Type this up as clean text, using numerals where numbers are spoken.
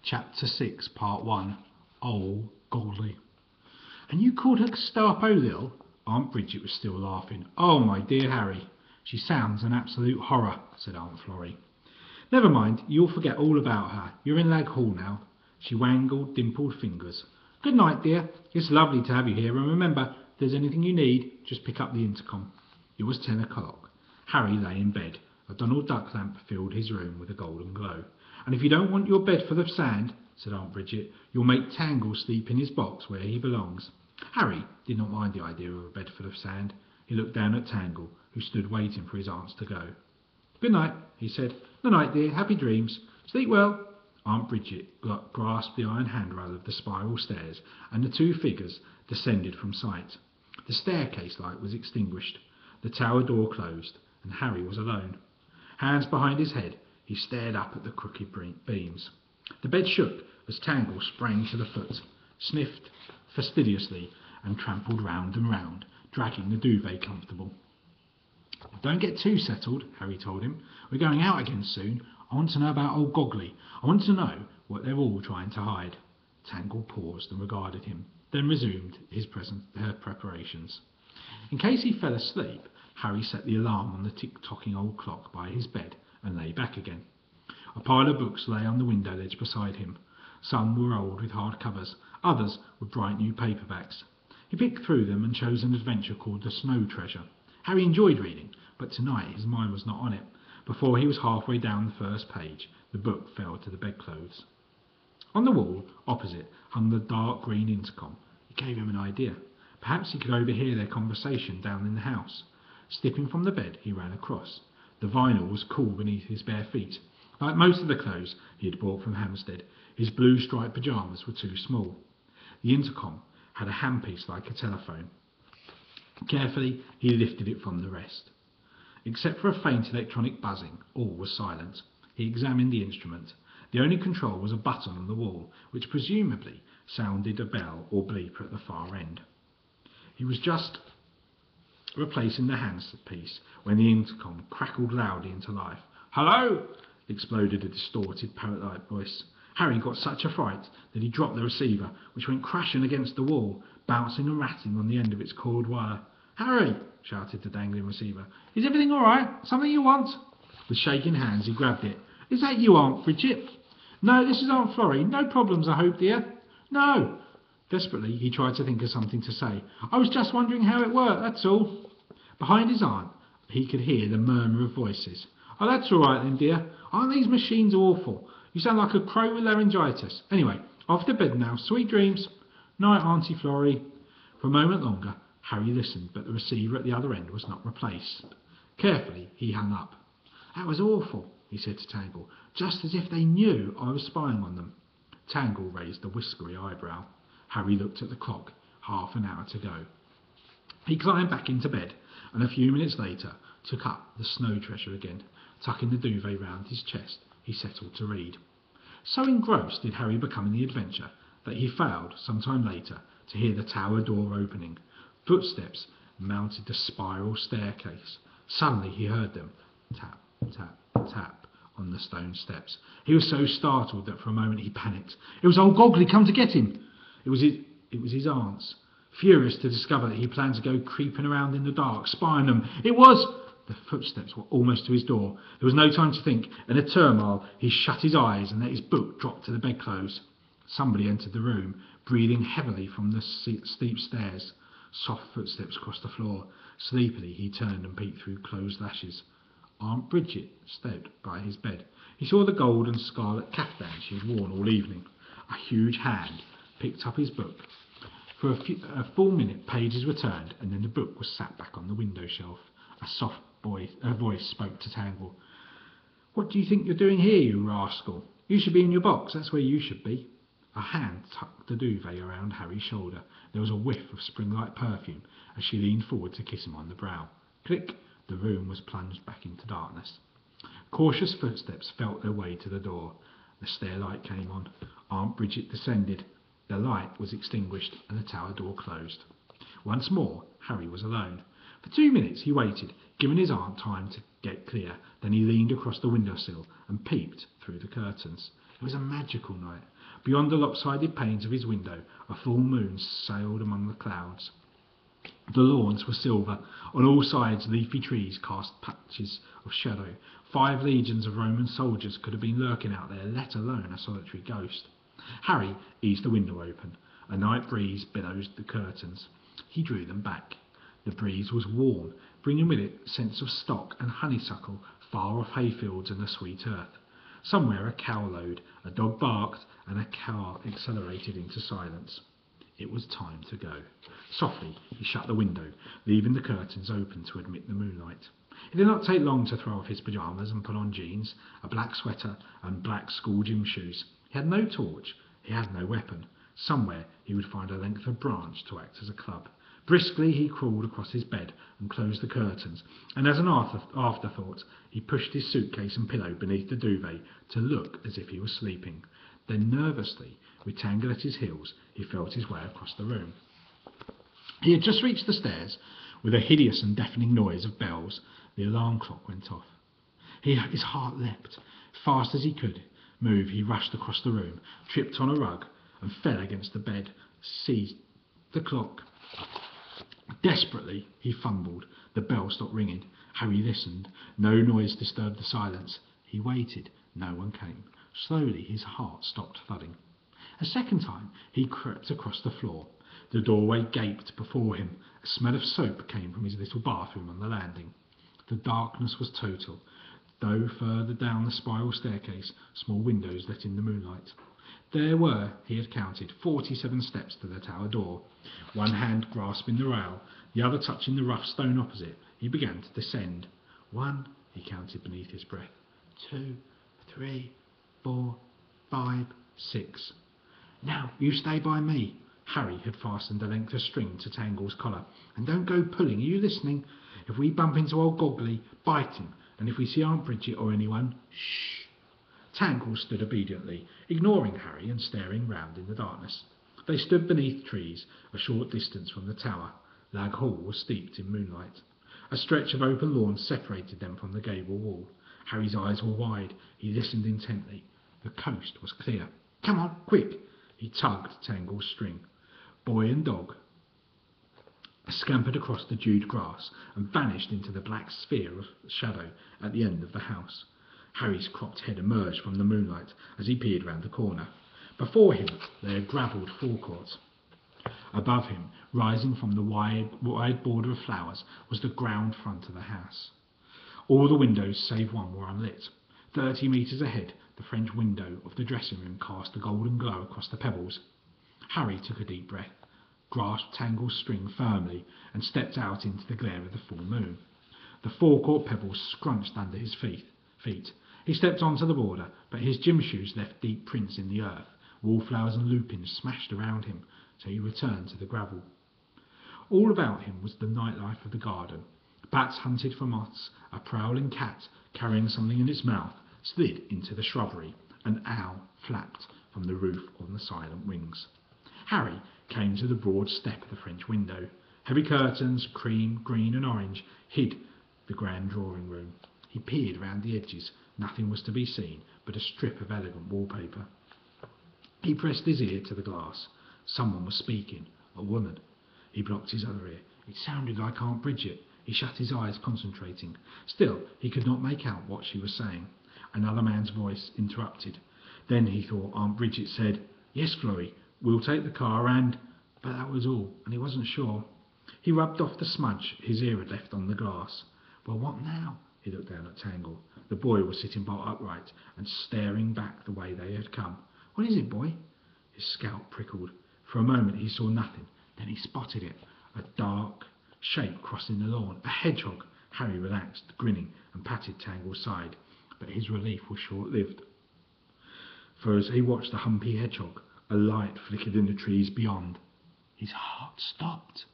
Chapter 6, Part 1. Oh, golly. And you called her Stow Up O'Lil? Aunt Bridget was still laughing. Oh, my dear Harry. She sounds an absolute horror, said Aunt Florrie. Never mind, you'll forget all about her. You're in Lag Hall now. She wangled dimpled fingers. Good night, dear. It's lovely to have you here, and remember, if there's anything you need, just pick up the intercom. It was 10 o'clock. Harry lay in bed. A Donald Duck lamp filled his room with a golden glow. And if you don't want your bed full of sand, said Aunt Bridget, you'll make Tangle sleep in his box where he belongs. Harry did not mind the idea of a bed full of sand. He looked down at Tangle, who stood waiting for his aunts to go. Good night, he said. Good night, dear. Happy dreams. Sleep well. Aunt Bridget grasped the iron handrail of the spiral stairs, and the two figures descended from sight. The staircase light was extinguished. The tower door closed, and Harry was alone. Hands behind his head, he stared up at the crooked beams. The bed shook as Tangle sprang to the foot, sniffed fastidiously, and trampled round and round, dragging the duvet comfortable. Don't get too settled, Harry told him. We're going out again soon. I want to know about old Goggly. I want to know what they're all trying to hide. Tangle paused and regarded him, then resumed her preparations. In case he fell asleep, Harry set the alarm on the tick-tocking old clock by his bed and lay back again. A pile of books lay on the window ledge beside him. Some were old with hard covers, others were bright new paperbacks. He picked through them and chose an adventure called The Snow Treasure. Harry enjoyed reading, but tonight his mind was not on it. Before he was halfway down the first page, the book fell to the bedclothes. On the wall opposite hung the dark green intercom. It gave him an idea. Perhaps he could overhear their conversation down in the house. Slipping from the bed, he ran across. The vinyl was cool beneath his bare feet. Like most of the clothes he had bought from Hampstead, his blue striped pyjamas were too small. The intercom had a handpiece like a telephone. Carefully, he lifted it from the rest. Except for a faint electronic buzzing, all was silent. He examined the instrument. The only control was a button on the wall, which presumably sounded a bell or bleeper at the far end. He was just replacing the handpiece when the intercom crackled loudly into life. Hello! Exploded a distorted, parrot-like voice. Harry got such a fright that he dropped the receiver, which went crashing against the wall, bouncing and rattling on the end of its coiled wire. Harry! Shouted the dangling receiver. Is everything all right? Something you want? With shaking hands, he grabbed it. Is that you, Aunt Bridget? No, this is Aunt Florrie. No problems, I hope, dear. No. Desperately, he tried to think of something to say. I was just wondering how it worked, that's all. Behind his aunt, he could hear the murmur of voices. Oh, that's all right then, dear. Aren't these machines awful? You sound like a crow with laryngitis. Anyway, off to bed now. Sweet dreams. Night, Auntie Florrie. For a moment longer, Harry listened, but the receiver at the other end was not replaced. Carefully, he hung up. That was awful, he said to Tangle, just as if they knew I was spying on them. Tangle raised a whiskery eyebrow. Harry looked at the clock. Half an hour to go. He climbed back into bed, and a few minutes later took up The Snow Treasure again. Tucking the duvet round his chest, he settled to read. So engrossed did Harry become in the adventure that he failed, some time later, to hear the tower door opening. Footsteps mounted the spiral staircase. Suddenly he heard them. Tap, tap, tap on the stone steps. He was so startled that for a moment he panicked. It was old Goggly come to get him. It was his aunts. Furious to discover that he planned to go creeping around in the dark, spying them. It was... The footsteps were almost to his door. There was no time to think. In a turmoil, he shut his eyes and let his book drop to the bedclothes. Somebody entered the room, breathing heavily from the steep stairs. Soft footsteps crossed the floor. Sleepily, he turned and peeked through closed lashes. Aunt Bridget stood by his bed. He saw the gold and scarlet caftan she had worn all evening. A huge hand picked up his book. For a full minute, pages were turned, and then the book was sat back on the window shelf. A soft voice spoke to Tangle. What do you think you're doing here, you rascal? You should be in your box. That's where you should be. A hand tucked the duvet around Harry's shoulder. There was a whiff of spring-like perfume as she leaned forward to kiss him on the brow. Click! The room was plunged back into darkness. Cautious footsteps felt their way to the door. The stair light came on. Aunt Bridget descended. The light was extinguished and the tower door closed. Once more, Harry was alone. For 2 minutes he waited, giving his aunt time to get clear. Then he leaned across the windowsill and peeped through the curtains. It was a magical night. Beyond the lopsided panes of his window, a full moon sailed among the clouds. The lawns were silver. On all sides, leafy trees cast patches of shadow. 5 legions of Roman soldiers could have been lurking out there, let alone a solitary ghost. Harry eased the window open. A night breeze billowed the curtains. He drew them back. The breeze was warm, bringing with it scents of stock and honeysuckle, far-off hayfields and the sweet earth. Somewhere a cow lowed, a dog barked, and a car accelerated into silence. It was time to go. Softly, he shut the window, leaving the curtains open to admit the moonlight. It did not take long to throw off his pyjamas and put on jeans, a black sweater, and black school gym shoes. He had no torch. He had no weapon. Somewhere he would find a length of branch to act as a club. Briskly he crawled across his bed and closed the curtains, and as an afterthought he pushed his suitcase and pillow beneath the duvet to look as if he was sleeping. Then nervously, with Tangle at his heels, he felt his way across the room. He had just reached the stairs. With a hideous and deafening noise of bells, the alarm clock went off. His heart leapt. Fast as he could move, he rushed across the room, tripped on a rug, and fell against the bed, seized the clock. Desperately, he fumbled. The bell stopped ringing. Harry listened. No noise disturbed the silence. He waited. No one came. Slowly, his heart stopped thudding. A second time, he crept across the floor. The doorway gaped before him. A smell of soap came from his little bathroom on the landing. The darkness was total, though further down the spiral staircase, small windows let in the moonlight. There were, he had counted, 47 steps to the tower door. One hand grasping the rail, the other touching the rough stone opposite, he began to descend. 1, he counted beneath his breath. 2, 3, 4, 5, 6. Now, you stay by me. Harry had fastened a length of string to Tangle's collar. And don't go pulling, are you listening? If we bump into old Goggly, bite him. And if we see Aunt Bridget or anyone, shh. Tangle stood obediently, ignoring Harry and staring round in the darkness. They stood beneath trees, a short distance from the tower. Lag Hall was steeped in moonlight. A stretch of open lawn separated them from the gable wall. Harry's eyes were wide. He listened intently. The coast was clear. Come on, quick! He tugged Tangle's string. Boy and dog scampered across the dewed grass and vanished into the black sphere of shadow at the end of the house. Harry's cropped head emerged from the moonlight as he peered round the corner. Before him lay a gravelled forecourt. Above him, rising from the wide border of flowers, was the ground front of the house. All the windows save one were unlit. 30 metres ahead, the French window of the dressing room cast a golden glow across the pebbles. Harry took a deep breath, grasped Tangle's string firmly, and stepped out into the glare of the full moon. The forecourt pebbles scrunched under his feet. He stepped onto the border, but his gym shoes left deep prints in the earth. Wallflowers and lupins smashed around him, so he returned to the gravel. All about him was the nightlife of the garden. Bats hunted for moths. A prowling cat, carrying something in its mouth, slid into the shrubbery. An owl flapped from the roof on the silent wings. Harry came to the broad step of the French window. Heavy curtains, cream, green and orange, hid the grand drawing room. He peered round the edges. Nothing was to be seen but a strip of elegant wallpaper. He pressed his ear to the glass. Someone was speaking. A woman. He blocked his other ear. It sounded like Aunt Bridget. He shut his eyes, concentrating. Still, he could not make out what she was saying. Another man's voice interrupted. Then he thought Aunt Bridget said, "Yes, Chloe, we'll take the car and—" But that was all, and he wasn't sure. He rubbed off the smudge his ear had left on the glass. Well, what now? He looked down at Tangle. The boy was sitting bolt upright and staring back the way they had come. What is it, boy? His scalp prickled. For a moment he saw nothing. Then he spotted it. A dark shape crossing the lawn. A hedgehog. Harry relaxed, grinning, and patted Tangle's side. But his relief was short-lived. For as he watched the humpy hedgehog, a light flickered in the trees beyond. His heart stopped.